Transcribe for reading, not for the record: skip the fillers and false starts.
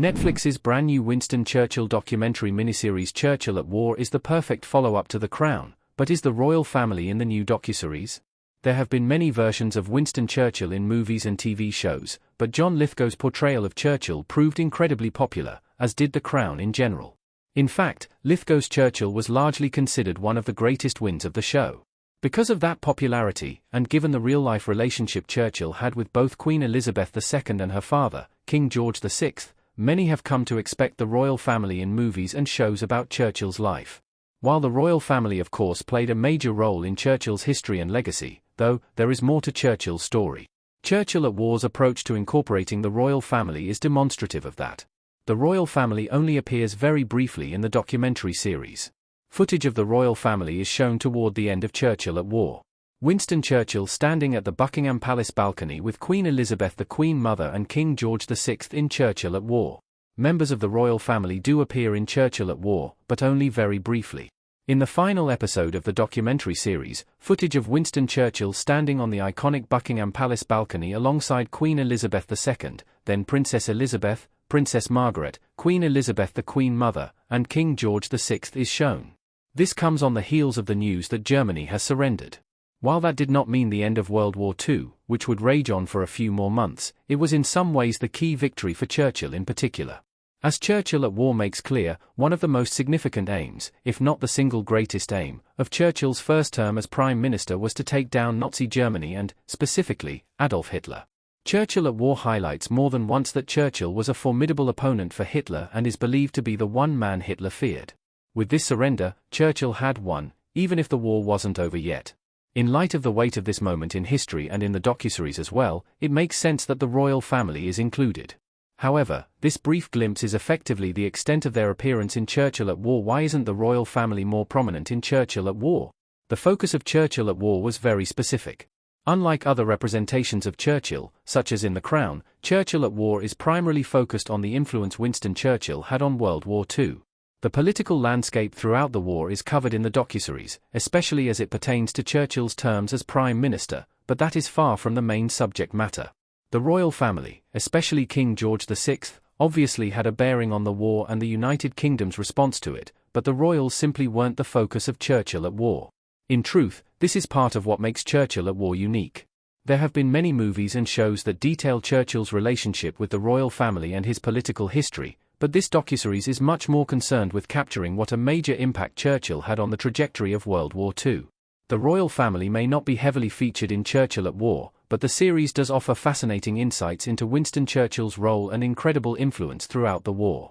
Netflix's brand new Winston Churchill documentary miniseries Churchill at War is the perfect follow-up to The Crown, but is the royal family in the new docuseries? There have been many versions of Winston Churchill in movies and TV shows, but John Lithgow's portrayal of Churchill proved incredibly popular, as did The Crown in general. In fact, Lithgow's Churchill was largely considered one of the greatest wins of the show. Because of that popularity, and given the real-life relationship Churchill had with both Queen Elizabeth II and her father, King George VI, many have come to expect the royal family in movies and shows about Churchill's life. While the royal family of course played a major role in Churchill's history and legacy, though, there is more to Churchill's story. Churchill at War's approach to incorporating the royal family is demonstrative of that. The royal family only appears very briefly in the documentary series. Footage of the royal family is shown toward the end of Churchill at War. Winston Churchill standing at the Buckingham Palace balcony with Queen Elizabeth the Queen Mother and King George VI in Churchill at War. Members of the royal family do appear in Churchill at War, but only very briefly. In the final episode of the documentary series, footage of Winston Churchill standing on the iconic Buckingham Palace balcony alongside Queen Elizabeth II, then Princess Elizabeth, Princess Margaret, Queen Elizabeth the Queen Mother, and King George VI is shown. This comes on the heels of the news that Germany has surrendered. While that did not mean the end of World War II, which would rage on for a few more months, it was in some ways the key victory for Churchill in particular. As Churchill at War makes clear, one of the most significant aims, if not the single greatest aim, of Churchill's first term as Prime Minister was to take down Nazi Germany and, specifically, Adolf Hitler. Churchill at War highlights more than once that Churchill was a formidable opponent for Hitler and is believed to be the one man Hitler feared. With this surrender, Churchill had won, even if the war wasn't over yet. In light of the weight of this moment in history and in the docuseries as well, it makes sense that the royal family is included. However, this brief glimpse is effectively the extent of their appearance in Churchill at War. Why isn't the royal family more prominent in Churchill at War? The focus of Churchill at War was very specific. Unlike other representations of Churchill, such as in The Crown, Churchill at War is primarily focused on the influence Winston Churchill had on World War II. The political landscape throughout the war is covered in the docuseries, especially as it pertains to Churchill's terms as Prime Minister, but that is far from the main subject matter. The royal family, especially King George VI, obviously had a bearing on the war and the United Kingdom's response to it, but the royals simply weren't the focus of Churchill at War. In truth, this is part of what makes Churchill at War unique. There have been many movies and shows that detail Churchill's relationship with the royal family and his political history, but this docuseries is much more concerned with capturing what a major impact Churchill had on the trajectory of World War II. The royal family may not be heavily featured in Churchill at War, but the series does offer fascinating insights into Winston Churchill's role and incredible influence throughout the war.